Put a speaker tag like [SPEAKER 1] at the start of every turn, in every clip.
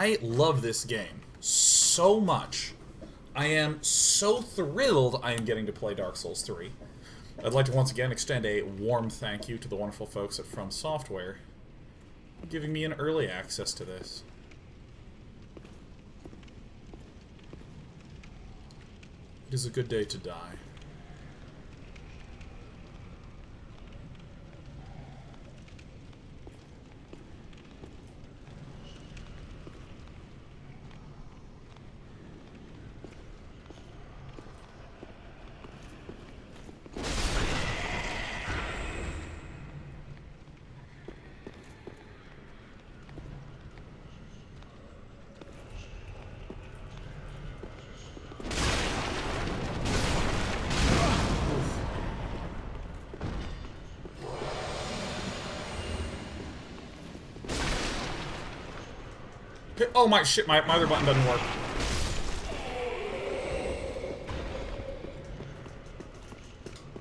[SPEAKER 1] I love this game so much. I am so thrilled I am getting to play Dark Souls 3. I'd like to once again extend a warm thank you to the wonderful folks at From Software for giving me an early access to this. It is a good day to die. Oh my shit, my other button doesn't work.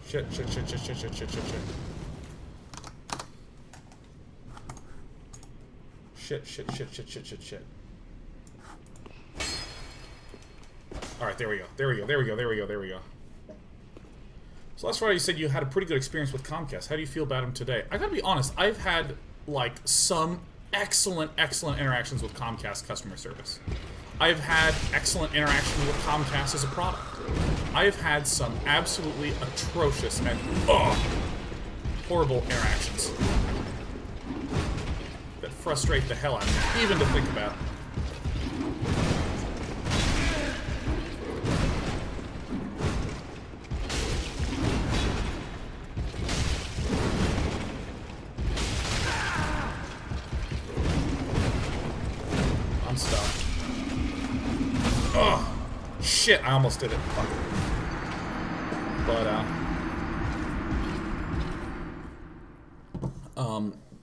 [SPEAKER 1] Shit. Shit. Alright, there we go. So last Friday you said you had a pretty good experience with Comcast. How do you feel about them today? I gotta be honest, I've had, like, some excellent interactions with Comcast customer service. I've had excellent interaction with Comcast as a product. I've had some absolutely atrocious and horrible interactions that frustrate the hell out of me, even to think about. I'm stuck. Ugh. Shit, I almost did it. Fuck. But,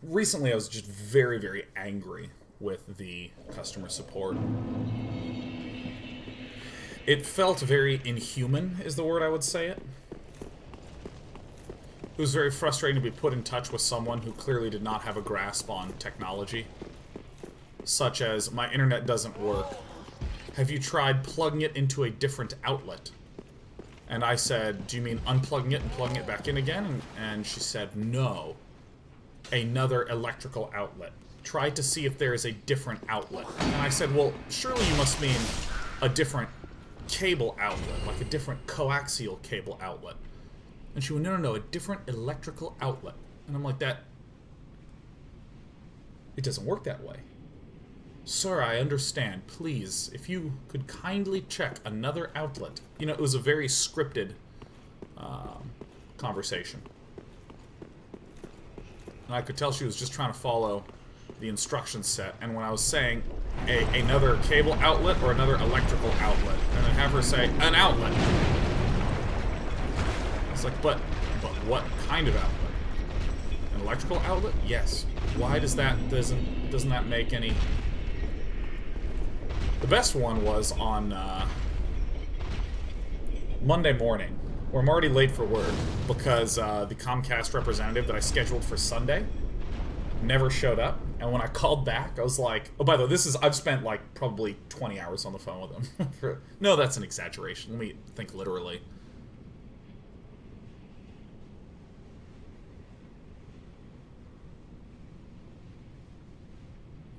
[SPEAKER 1] recently I was just very angry with the customer support. It felt very inhuman, is the word I would say it. It was very frustrating to be put in touch with someone who clearly did not have a grasp on technology. Such as, my internet doesn't work. Have you tried plugging it into a different outlet? And I said, do you mean unplugging it and plugging it back in again? And she said, no. Another electrical outlet. Try to see if there is a different outlet. And I said, well, surely you must mean a different cable outlet, like a different coaxial cable outlet. And she went, no, a different electrical outlet. And I'm like, it doesn't work that way. Sir, I understand. Please, if you could kindly check another outlet. You know, it was a very scripted conversation. And I could tell she was just trying to follow the instruction set. And when I was saying another cable outlet or another electrical outlet, and then have her say, an outlet. It's like, but what kind of outlet? An electrical outlet? Yes. Why doesn't that make any... The best one was on Monday morning, where I'm already late for work because the Comcast representative that I scheduled for Sunday never showed up. And when I called back, I was like, oh, by the way, I've spent like probably 20 hours on the phone with him. No, that's an exaggeration. Let me think literally.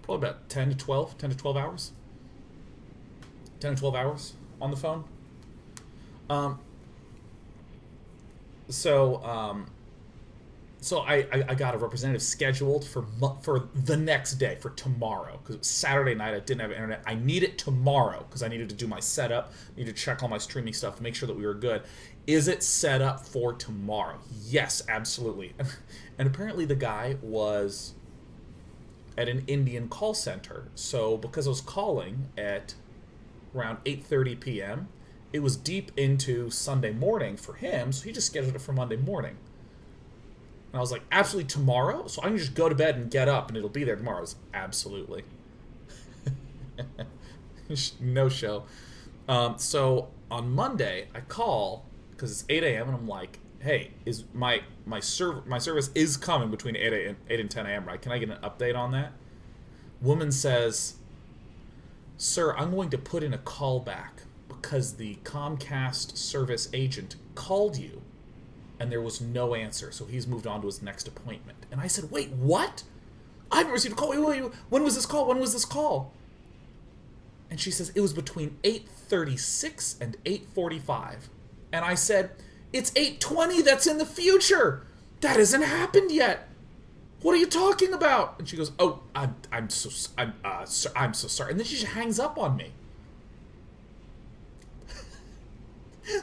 [SPEAKER 1] Probably about 10 to 12 hours. 10 to 12 hours on the phone. So I got a representative scheduled for the next day, for tomorrow, because it was Saturday night. I didn't have internet. I need it tomorrow because I needed to do my setup, need to check all my streaming stuff, make sure that we were good. Is it set up for tomorrow? Yes, absolutely. And apparently the guy was at an Indian call center. So because I was calling at around 8:30 p.m., it was deep into Sunday morning for him, so he just scheduled it for Monday morning. And I was like, absolutely tomorrow? So I can just go to bed and get up and it'll be there tomorrow. I was absolutely. No show. So on Monday, I call, because it's 8 a.m., and I'm like, hey, is my service is coming between 8 and 10 a.m., right? Can I get an update on that? Woman says, Sir, I'm going to put in a callback because the Comcast service agent called you and there was no answer, so he's moved on to his next appointment. And I said, wait, what? I haven't received a call. Wait. When was this call? When was this call? And she says, it was between 8:36 and 8:45. And I said, it's 8:20. That's in the future. That hasn't happened yet. What are you talking about? And she goes, oh, I'm so sorry. And then she just hangs up on me.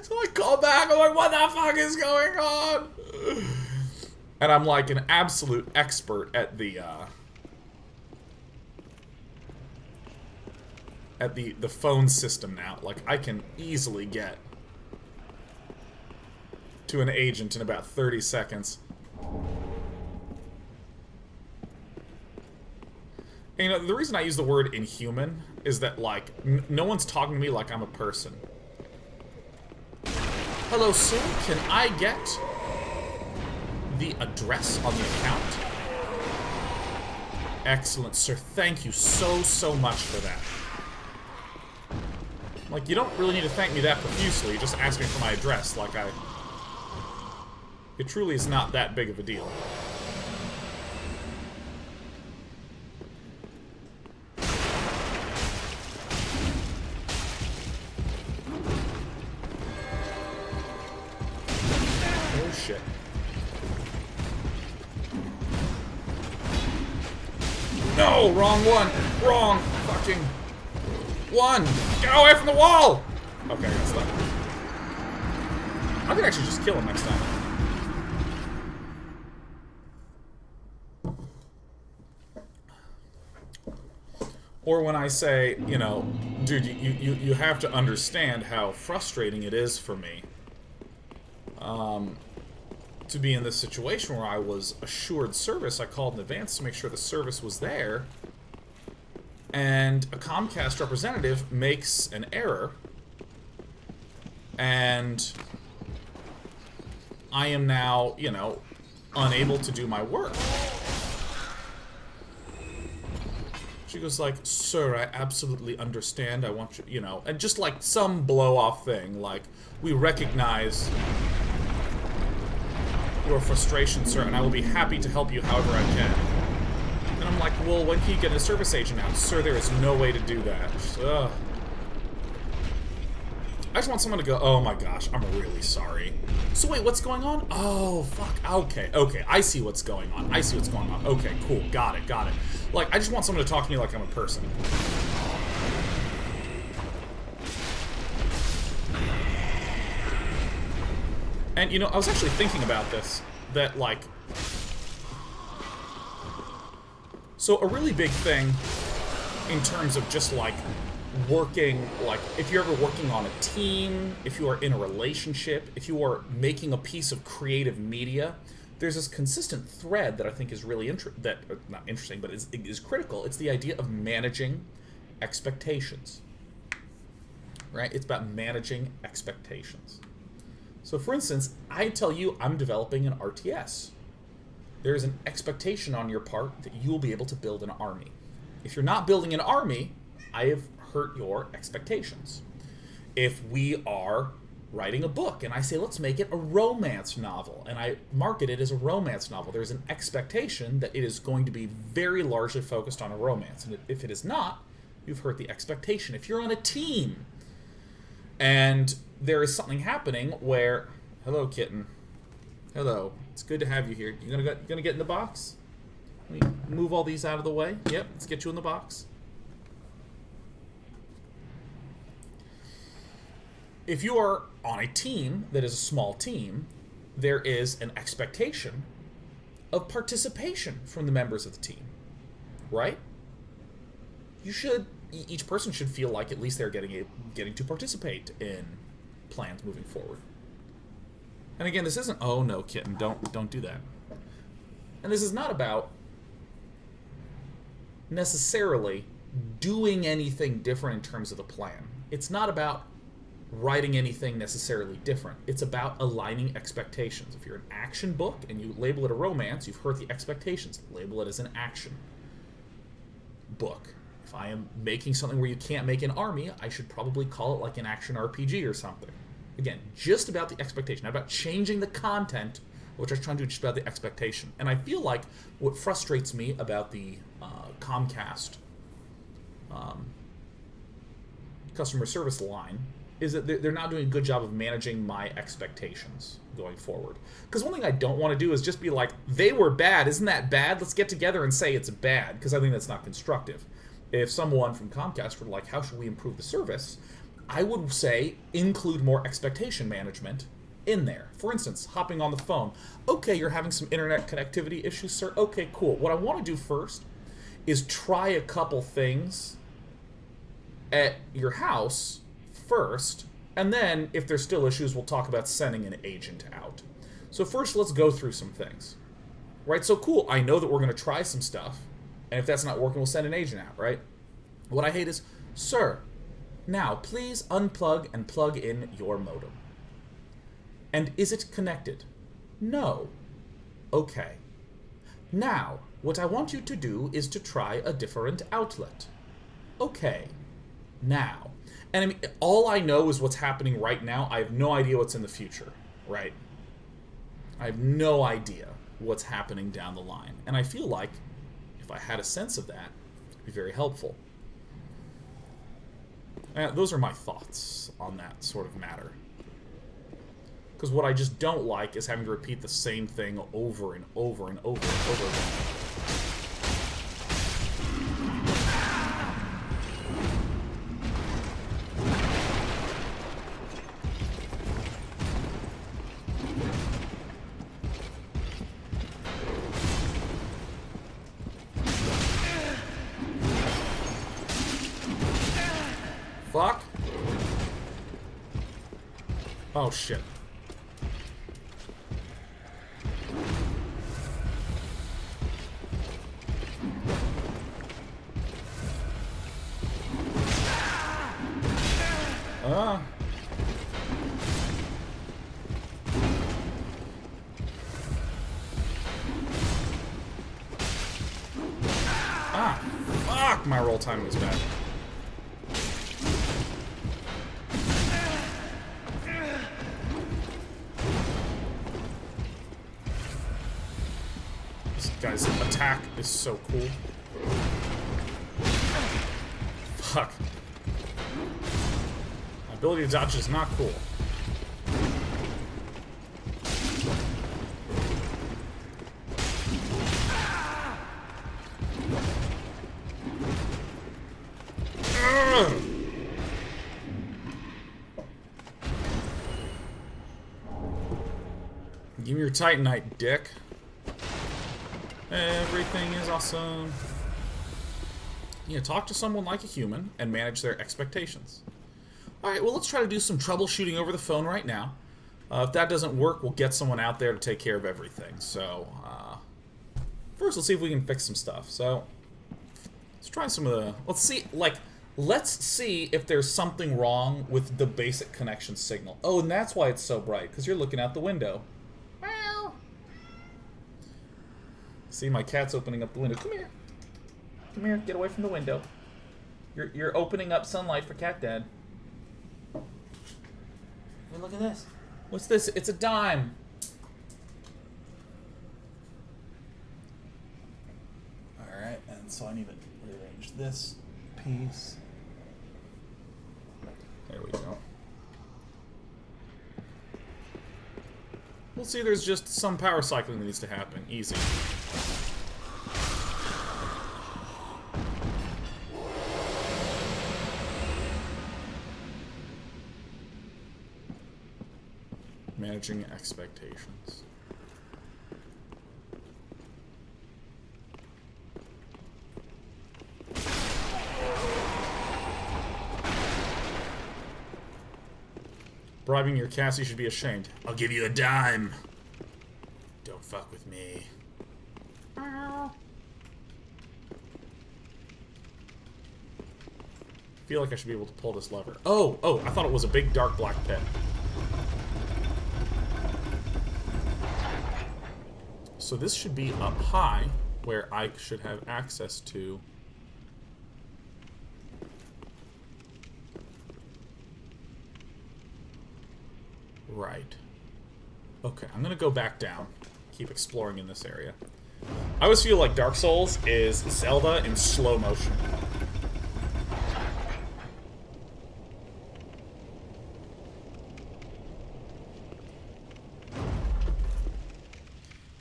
[SPEAKER 1] So I call back. I'm like, what the fuck is going on? And I'm like an absolute expert at the phone system now. Like, I can easily get to an agent in about 30 seconds. And, you know, the reason I use the word inhuman is that, like, no one's talking to me like I'm a person. Hello, sir. Can I get the address on the account? Excellent, sir. Thank you so much for that. Like, you don't really need to thank me that profusely. You just ask me for my address. Like, it truly is not that big of a deal. Oh, shit. No! Wrong one! Wrong fucking one! Get away from the wall! Okay, I got stuck. I could actually just kill him next time. Or when I say, you know, dude, you have to understand how frustrating it is for me to be in this situation where I was assured service. I called in advance to make sure the service was there, and a Comcast representative makes an error, and I am now, you know, unable to do my work. She goes like, sir, I absolutely understand. I want you, you know, and just like some blow-off thing, like, we recognize your frustration, sir, and I will be happy to help you however I can. And I'm like, well, when can you get a service agent out? Sir, there is no way to do that. Ugh. I just want someone to go, oh my gosh, I'm really sorry. So wait, what's going on? Oh, fuck, okay, I see what's going on. Okay, cool, got it. Like, I just want someone to talk to me like I'm a person. And, you know, I was actually thinking about this, that, like... So, a really big thing in terms of just, like, working, like, if you're ever working on a team, if you are in a relationship, if you are making a piece of creative media, there's this consistent thread that I think is really not interesting, but is critical. It's the idea of managing expectations, right? It's about managing expectations. So, for instance, I tell you I'm developing an RTS. There is an expectation on your part that you will be able to build an army. If you're not building an army, I have hurt your expectations. If we are writing a book and I say, let's make it a romance novel, and I market it as a romance novel, there's an expectation that it is going to be very largely focused on a romance. And if it is not, you've hurt the expectation. If you're on a team and there is something happening where, hello, kitten. Hello. It's good to have you here. You gonna get in the box? Let me move all these out of the way. Yep, let's get you in the box. If you are on a team that is a small team, there is an expectation of participation from the members of the team, right? Each person should feel like at least they're getting to participate in plans moving forward. And again, this isn't, oh no, kitten, don't do that. And this is not about necessarily doing anything different in terms of the plan. It's not about writing anything necessarily different. It's about aligning expectations. If you're an action book and you label it a romance, you've hurt the expectations. Label it as an action book. If I am making something where you can't make an army, I should probably call it like an action RPG or something. Again, just about the expectation, not about changing the content, which I was trying to do just about the expectation. And I feel like what frustrates me about the Comcast customer service line is that they're not doing a good job of managing my expectations going forward. Because one thing I don't want to do is just be like, they were bad, isn't that bad? Let's get together and say it's bad, because I think that's not constructive. If someone from Comcast were like, how should we improve the service? I would say include more expectation management in there. For instance, hopping on the phone. Okay, you're having some internet connectivity issues, sir. Okay, cool. What I want to do first is try a couple things at your house first, and then if there's still issues, we'll talk about sending an agent out. So first, let's go through some things. Right, so cool, I know that we're going to try some stuff, and if that's not working, we'll send an agent out, right? What I hate is, sir, now please unplug and plug in your modem. And is it connected? No. Okay. Now, what I want you to do is to try a different outlet. Okay. Now. And I mean, all I know is what's happening right now. I have no idea what's in the future, right? I have no idea what's happening down the line. And I feel like if I had a sense of that, it'd be very helpful. Those are my thoughts on that sort of matter. Because what I just don't like is having to repeat the same thing over and over and over and over again. Fuck. Oh, shit. Fuck! My roll timing was bad. This guy's attack is so cool. Fuck. My ability to dodge is not cool. Give me your Titanite, dick. Everything is awesome. You know, talk to someone like a human and manage their expectations. Alright, well, let's try to do some troubleshooting over the phone right now. If that doesn't work, we'll get someone out there to take care of everything. So, first, let's see if we can fix some stuff. So, let's try some of the... Let's see if there's something wrong with the basic connection signal. Oh, and that's why it's so bright, because you're looking out the window. See, my cat's opening up the window. Come here. Come here. Get away from the window. You're opening up sunlight for Cat Dad. Hey, look at this. What's this? It's a dime. Alright, and so I need to rearrange this piece. There we go. We'll see, there's just some power cycling that needs to happen. Easy. Managing expectations. Bribing your Cassie should be ashamed. I'll give you a dime. Don't fuck with me. I feel like I should be able to pull this lever. Oh, I thought it was a big dark black pit. So this should be up high, where I should have access to Right. Okay, I'm gonna go back down. Keep exploring in this area. I always feel like Dark Souls is Zelda in slow motion.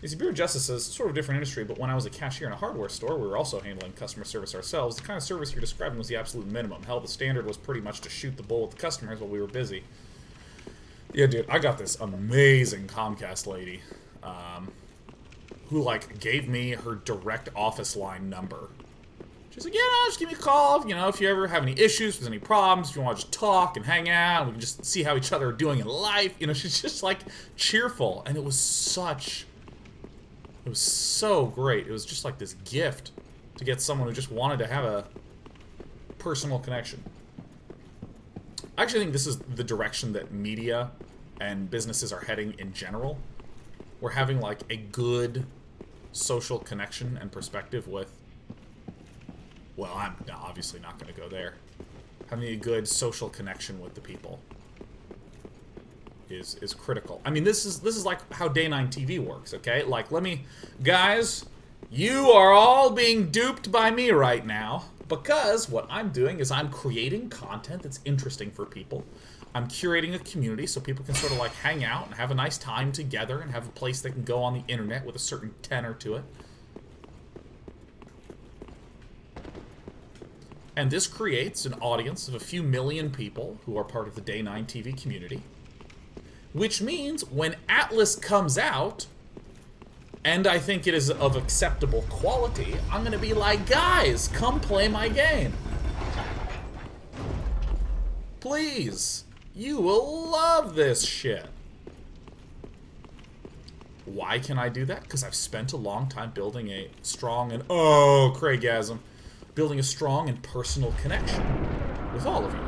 [SPEAKER 1] The Bureau of Justice says, sort of different industry, but when I was a cashier in a hardware store, we were also handling customer service ourselves. The kind of service you're describing was the absolute minimum. Hell, the standard was pretty much to shoot the bull with the customers while we were busy. Yeah, dude, I got this amazing Comcast lady, who, like, gave me her direct office line number. She's like, yeah, no, just give me a call, you know, if you ever have any issues, if there's any problems, if you want to just talk and hang out, and we can just see how each other are doing in life. You know, she's just, like, cheerful, and it was so great. It was just like this gift to get someone who just wanted to have a personal connection. I actually think this is the direction that media and businesses are heading in general. We're having, like, a good social connection and perspective with... Well, I'm obviously not going to go there. Having a good social connection with the people is critical. I mean, this is like how Day 9 TV works, okay? Like, guys, you are all being duped by me right now, because what I'm doing is I'm creating content that's interesting for people. I'm curating a community so people can sort of, like, hang out and have a nice time together and have a place they can go on the internet with a certain tenor to it. And this creates an audience of a few million people who are part of the Day 9 TV community. Which means when Atlas comes out, and I think it is of acceptable quality, I'm going to be like, guys, come play my game. Please. You will love this shit. Why can I do that? Because I've spent a long time building a strong and... Oh, Craigasm. Building a strong and personal connection with all of you.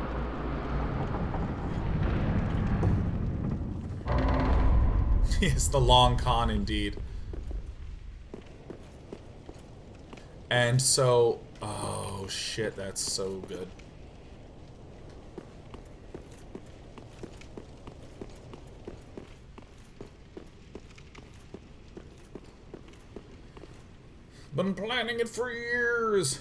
[SPEAKER 1] Yes, the long con indeed. And so... Oh, shit, that's so good. Been planning it for years.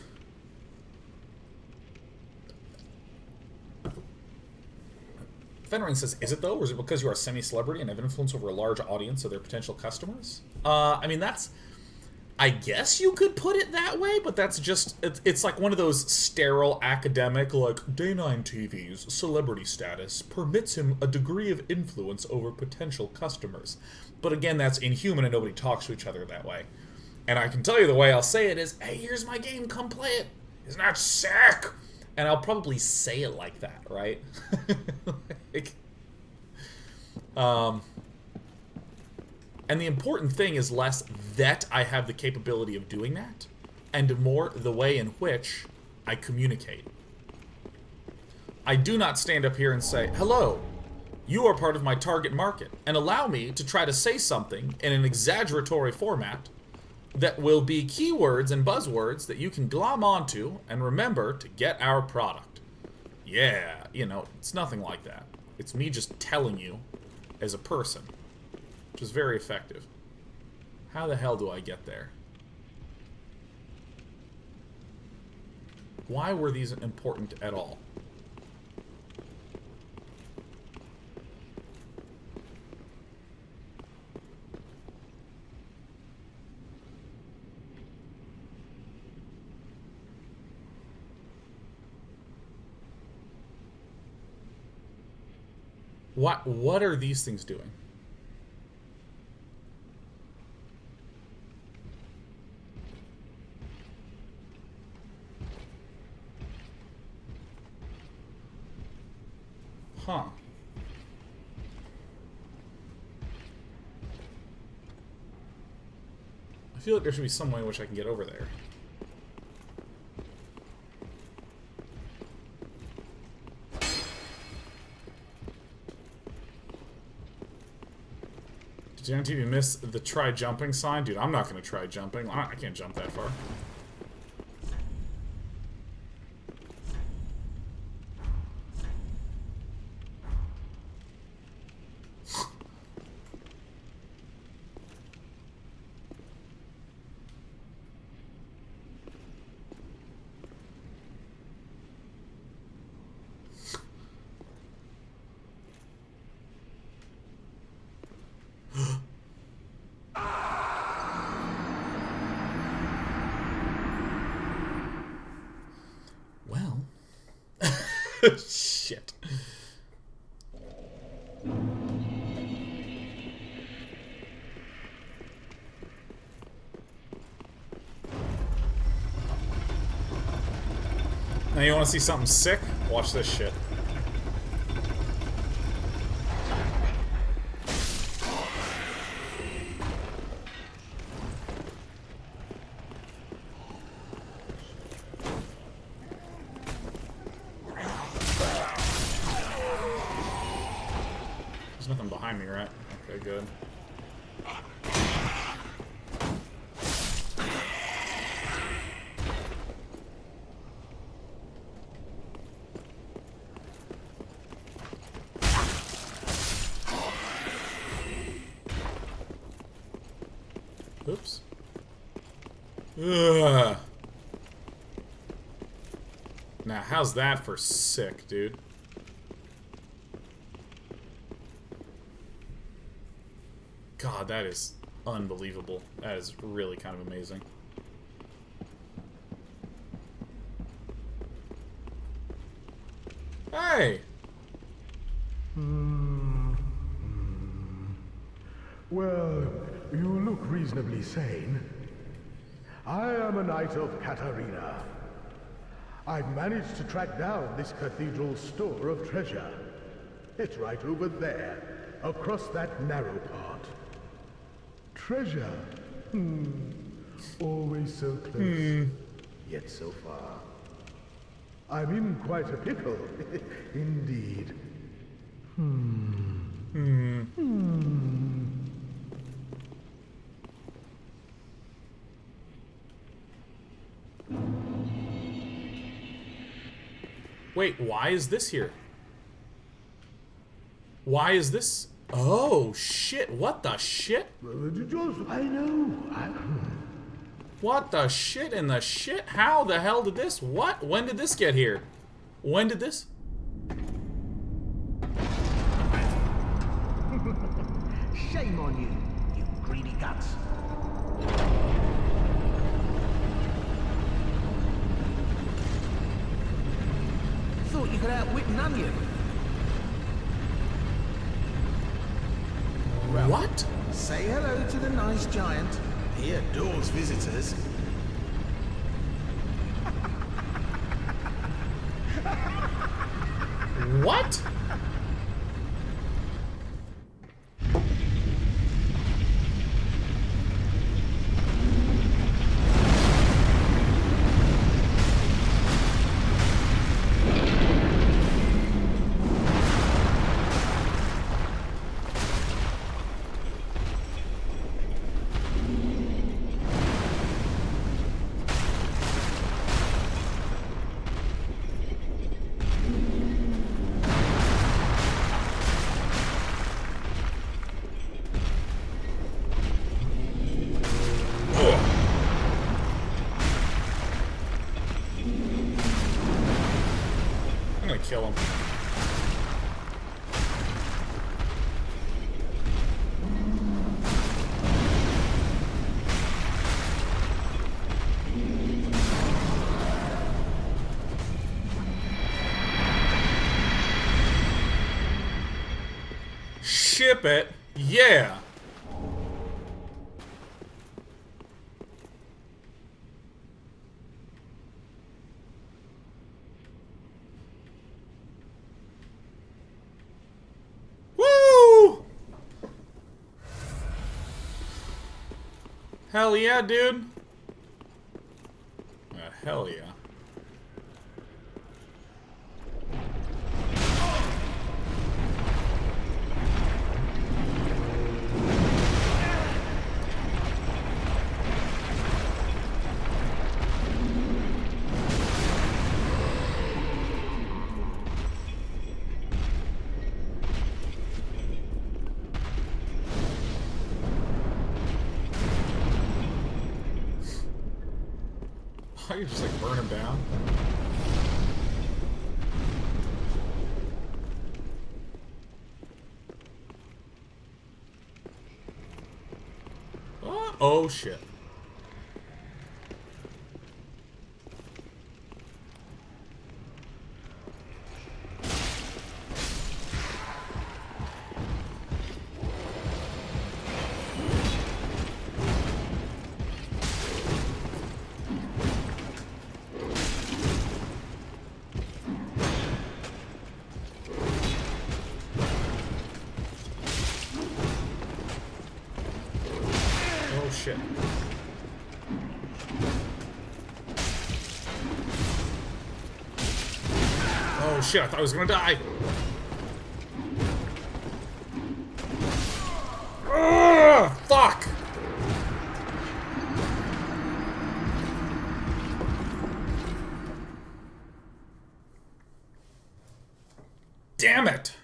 [SPEAKER 1] Fenrin says, is it though, or is it because you are a semi-celebrity and have influence over a large audience of their potential customers? I mean, that's... I guess you could put it that way, but that's just... It's like one of those sterile academic, like, Day 9 TV's celebrity status permits him a degree of influence over potential customers. But again, that's inhuman and nobody talks to each other that way. And I can tell you the way I'll say it is, hey, here's my game, come play it. Isn't that sick? And I'll probably say it like that, right? Like, and the important thing is less that I have the capability of doing that, and more the way in which I communicate. I do not stand up here and say, hello, you are part of my target market, and allow me to try to say something in an exaggeratory format that will be keywords and buzzwords that you can glom onto and remember to get our product. Yeah, you know, it's nothing like that. It's me just telling you as a person, which is very effective. How the hell do I get there? Why were these important at all? What are these things doing? Huh. I feel like there should be some way in which I can get over there. Did TV miss the try jumping sign? Dude, I'm not going to try jumping. I can't jump that far. Shit. Now you want to see something sick? Watch this shit. There's nothing behind me, right? Okay, good. Oops. Ugh. Now, how's that for sick, dude? God, that is unbelievable. That is really kind of amazing. Hey!
[SPEAKER 2] Well, you look reasonably sane. I am a knight of Katarina. I've managed to track down this cathedral's store of treasure. It's right over there, across that narrow part. Treasure. Always so close, yet so far. I'm in quite a pickle, indeed.
[SPEAKER 1] Wait, why is this here? Why is this? Oh, shit. What the shit?
[SPEAKER 2] I know.
[SPEAKER 1] What the shit in the shit? How the hell did this? What? When did this get here? When did this?
[SPEAKER 3] Shame on you, you greedy guts. Thought you could outwit an onion. Well,
[SPEAKER 1] What?
[SPEAKER 3] say hello to the nice giant. He adores visitors.
[SPEAKER 1] What? I'm gonna kill him. Ship it. Yeah. Woo! Hell yeah, dude. Hell yeah. You just like burn him down. Oh shit. Oh shit, I thought I was gonna die. Ugh, fuck! Damn it!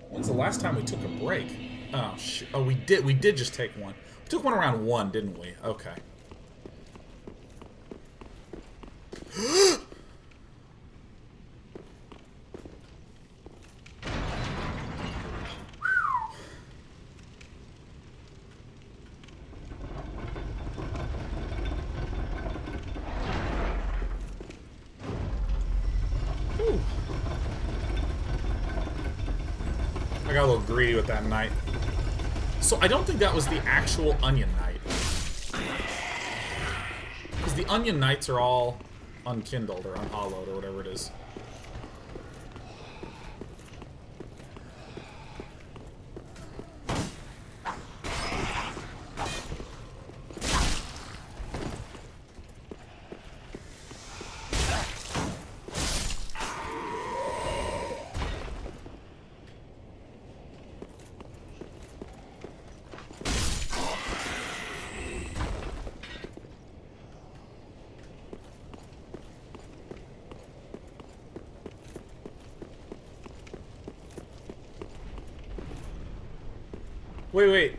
[SPEAKER 1] When's the last time we took a break? Oh shit. Oh, we did just take one. We took one around 1, didn't we? Okay. Whew. I got a little greedy with that knight. So I don't think that was the actual Onion Knight. Because the Onion Knights are all unkindled or unhollowed or whatever it is.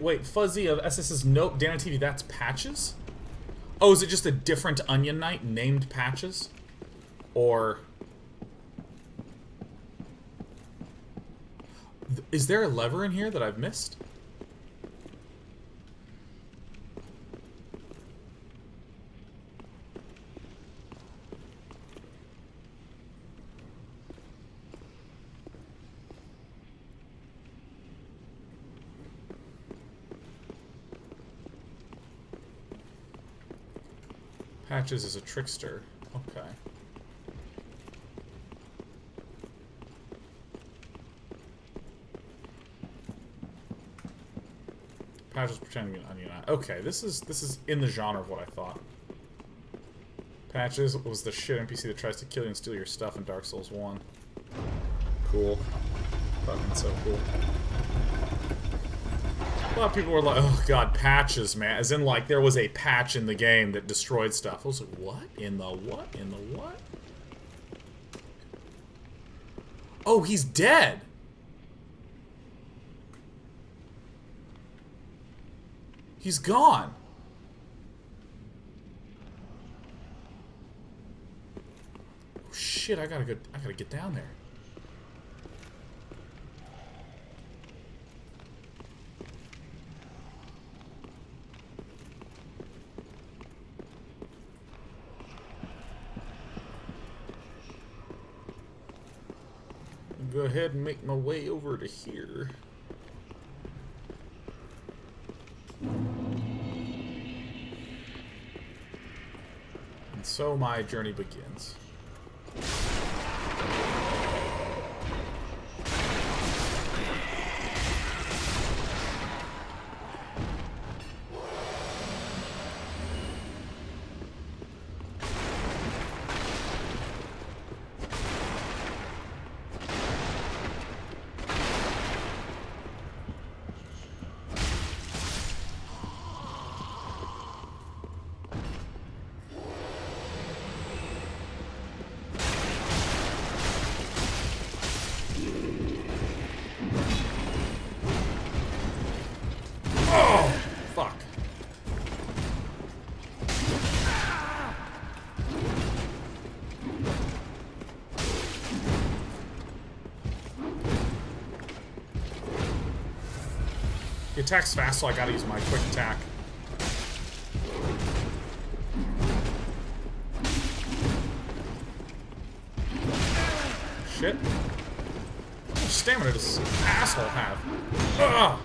[SPEAKER 1] Wait, Fuzzy of SS's nope, Dana TV, that's Patches? Oh, is it just a different Onion Knight named Patches? Or... is there a lever in here that I've missed? Patches is a trickster. Okay. Patches pretending to be an onion. Okay, this is in the genre of what I thought. Patches was the shit NPC that tries to kill you and steal your stuff in Dark Souls 1. Cool. Fucking so cool. A lot of people were like, oh god, patches, man. As in, like, there was a patch in the game that destroyed stuff. I was like, what? In the what? In the what? Oh, he's dead! He's gone. Oh, shit, I gotta get down there. Go ahead and make my way over to here. And so my journey begins. He attacks fast, so I gotta use my quick attack. Shit. How much stamina does this asshole have? Ugh!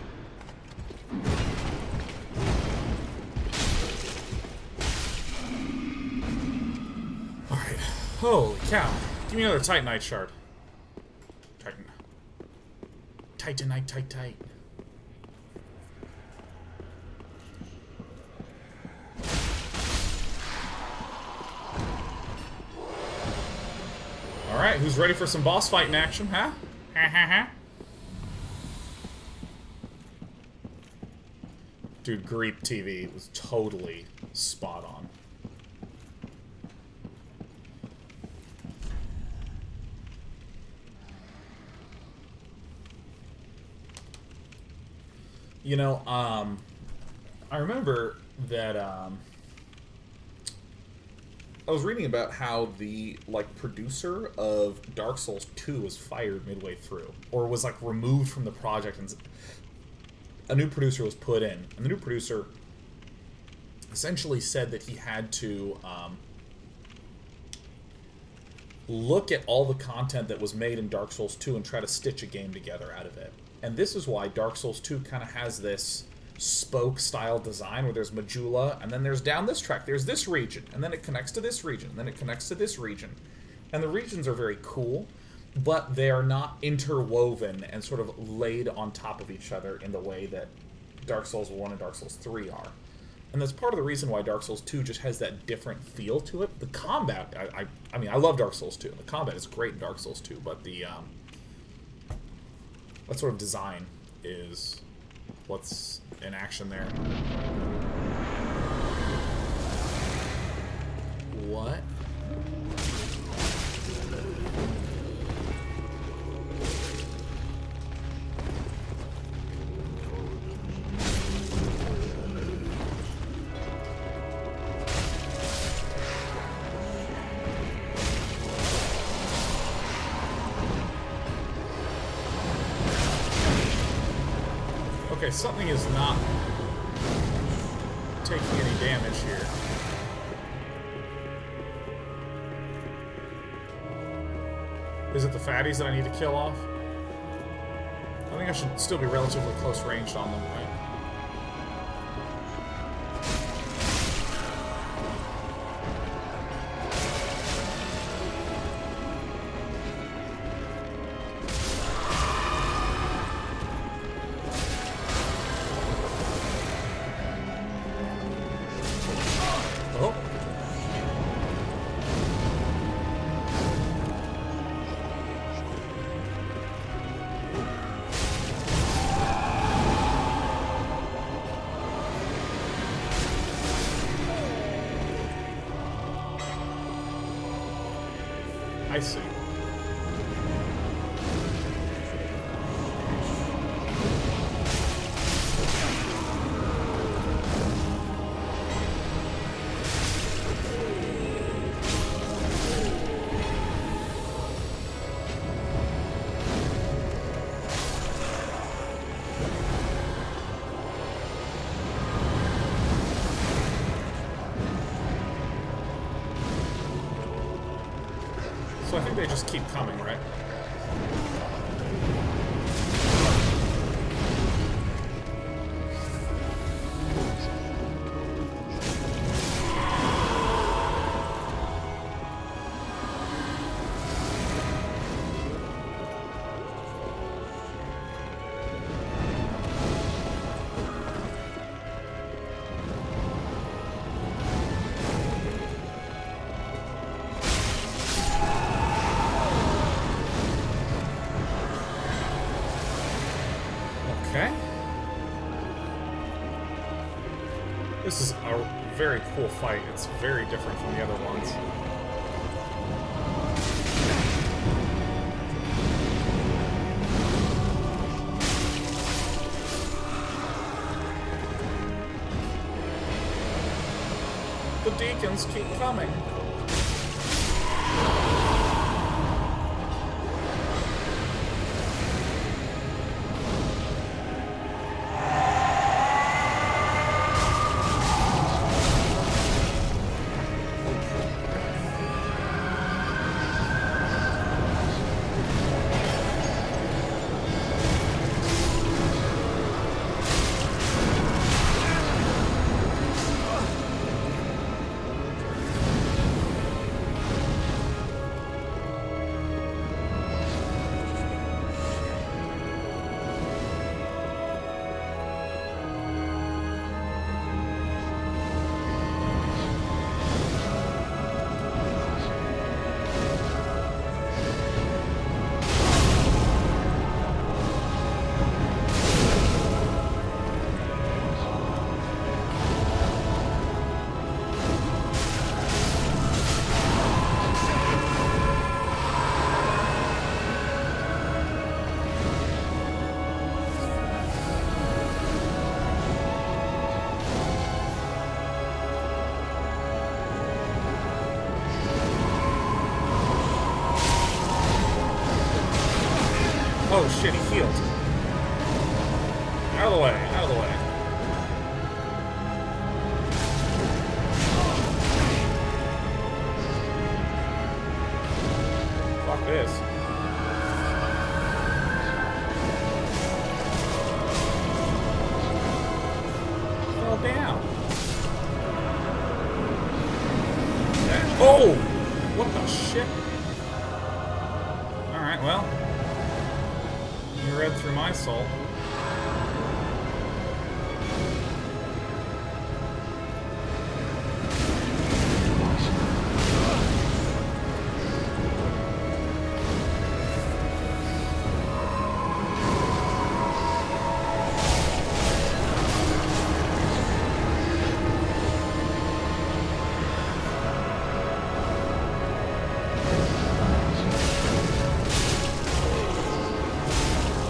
[SPEAKER 1] Alright. Holy cow. Give me another Titanite shard. Titan. Titanite, tight. Alright, who's ready for some boss fighting action, huh? Ha ha ha. Dude, Greep TV was totally spot on. You know, I remember that, I was reading about how the, like, producer of Dark Souls 2 was fired midway through. Or was, like, removed from the project, and a new producer was put in. And the new producer essentially said that he had to, look at all the content that was made in Dark Souls 2 and try to stitch a game together out of it. And this is why Dark Souls 2 kind of has this spoke-style design where there's Majula, and then there's down this track, there's this region, and then it connects to this region, and then it connects to this region. And the regions are very cool, but they are not interwoven and sort of laid on top of each other in the way that Dark Souls 1 and Dark Souls 3 are. And that's part of the reason why Dark Souls 2 just has that different feel to it. The combat, I mean, I love Dark Souls 2. The combat is great in Dark Souls 2, but the, that sort of design is what's in action there. What? Okay, something is not taking any damage here. Is it the fatties that I need to kill off? I think I should still be relatively close ranged on them, right? Oh. I see. So I think they just keep coming, right? Okay. This is a very cool fight. It's very different from the other ones. The deacons keep coming. Oh shit, he healed. Out of the way, out of the way. Fuck this. Fell down. Okay. Oh! What the shit? Alright, well. You read through my soul.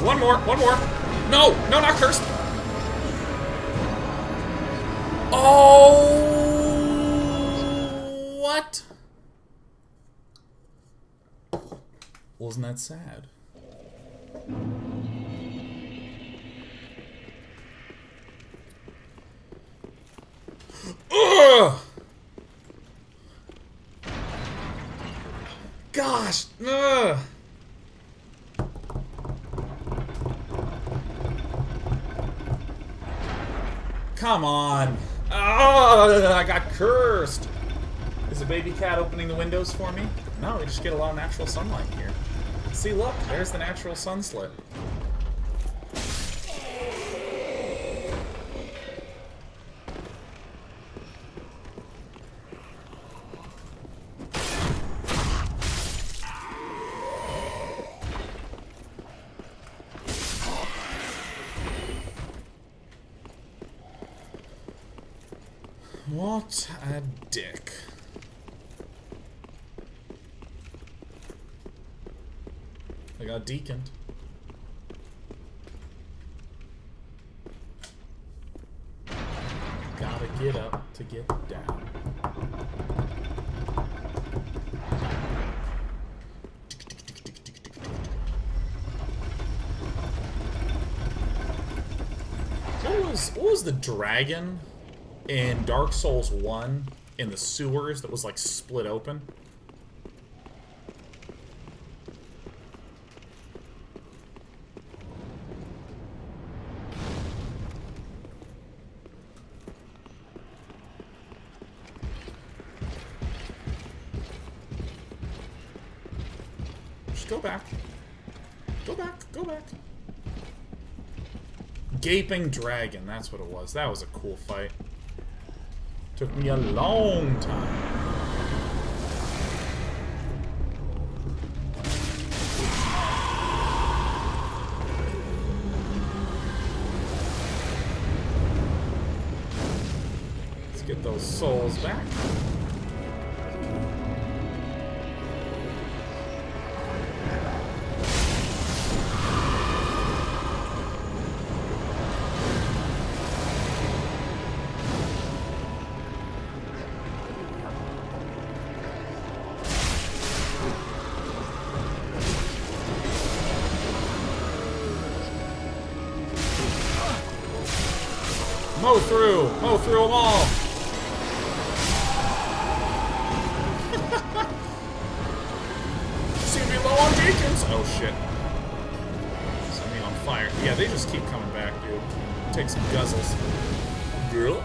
[SPEAKER 1] One more, one more. No, no, not cursed. Oh, what? Wasn't that sad? Ugh! Gosh, ugh! Come on. Oh, I got cursed. Is the baby cat opening the windows for me? No, we just get a lot of natural sunlight here. See, look, there's the natural sun slit. What a dick. I got deaconed. Gotta get up to get down. What was the dragon in Dark Souls 1 in the sewers that was like split open? Just go back. Go back, go back. Gaping Dragon, that's what it was. That was a cool fight. Took me a long time. Let's get those souls back. Mow through them all. Seem to be low on deacons. Oh shit. Set me on fire. Yeah, they just keep coming back, dude. Take some guzzles. Girl.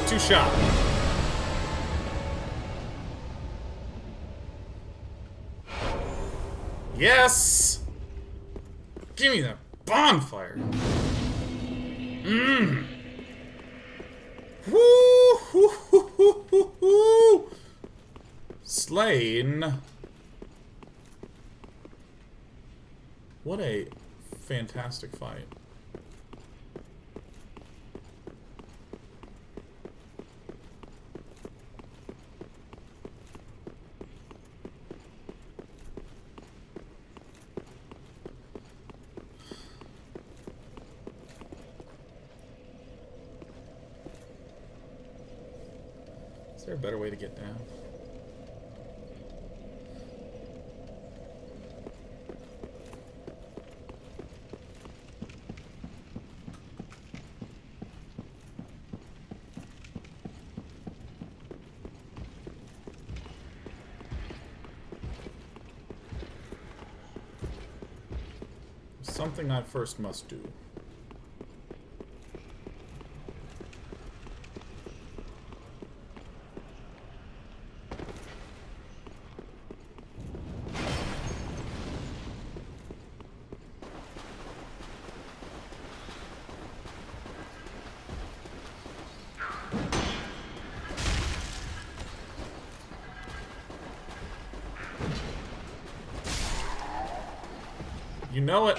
[SPEAKER 1] 2 shot. Yes! Give me that bonfire. Mmm. Woo! Hoo, hoo, hoo, hoo, hoo. Slain. What a fantastic fight. Is there a better way to get down? Something I first must do. You know it.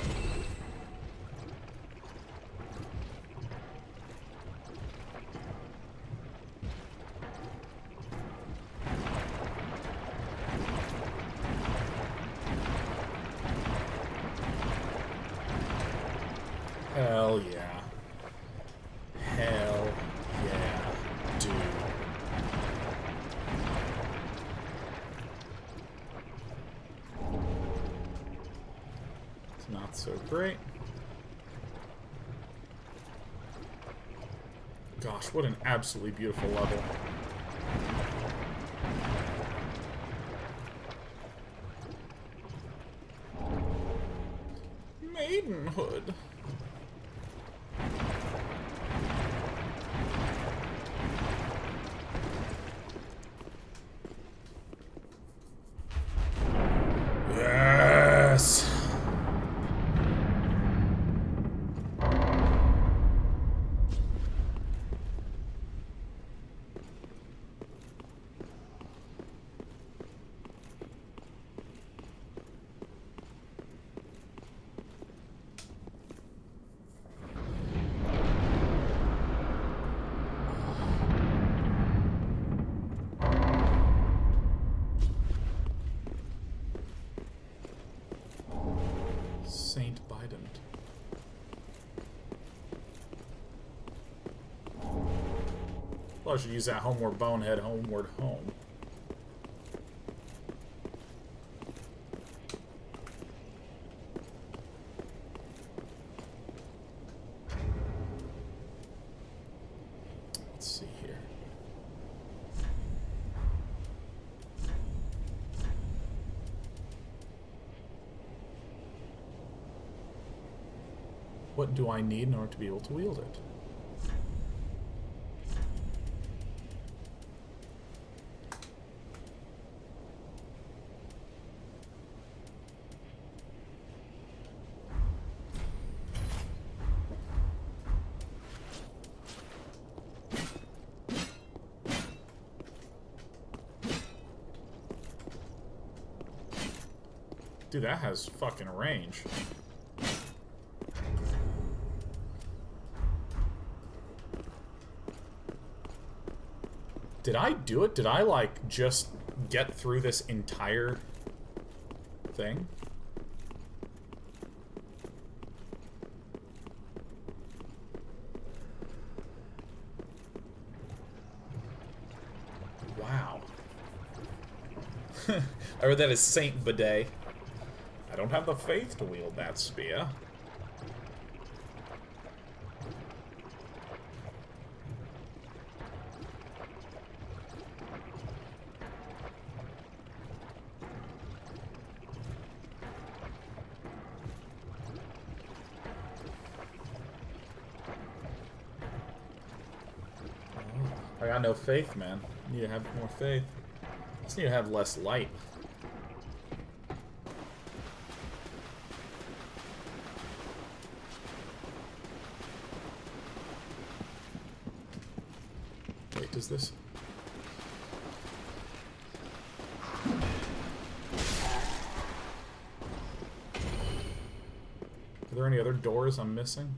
[SPEAKER 1] Hell yeah. Hell yeah, dude. It's not so great. Gosh, what an absolutely beautiful level. Maidenhood. Yes. Saint Biden. Well, I should use that homeward bonehead, homeward home. Let's see here. What do I need in order to be able to wield it? Dude, that has fucking range. Did I do it? Did I, like, just get through this entire thing? Wow. I read that as Saint Bidet. I don't have the faith to wield that spear. I got no faith, man. I need to have more faith. I just need to have less light. Wait, does this... Are there any other doors I'm missing?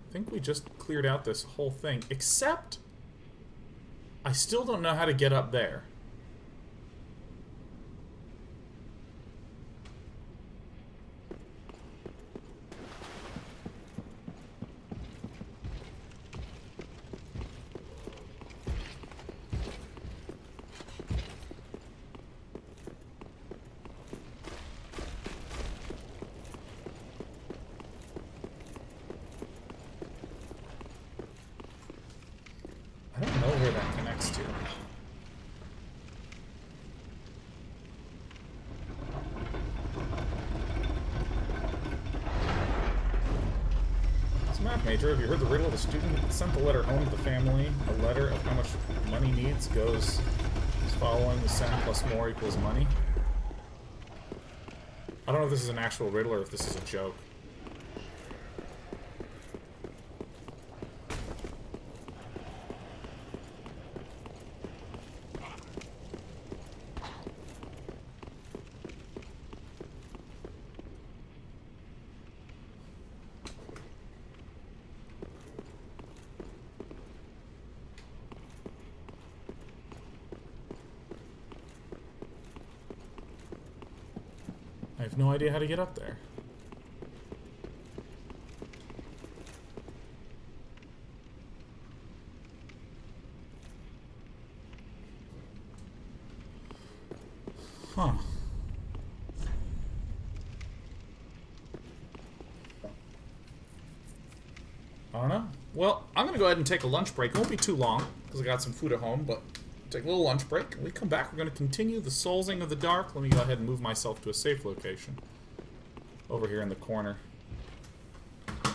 [SPEAKER 1] I think we just cleared out this whole thing, except I still don't know how to get up there. I don't know where that connects to. So, math major, have you heard the riddle of the student who sent the letter home to the family? A letter of how much money needs goes as following: the send plus more equals money. I don't know if this is an actual riddle or if this is a joke. I have no idea how to get up there. Huh. I don't know. Well, I'm gonna go ahead and take a lunch break. It won't be too long, because I got some food at home, but take a little lunch break. When we come back, we're going to continue the Soulsing of the Dark. Let me go ahead and move myself to a safe location. Over here in the corner.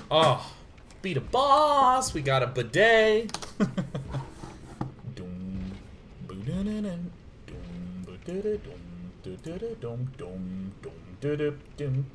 [SPEAKER 1] Oh, beat a boss! We got a bidet! Doom, boom, doom,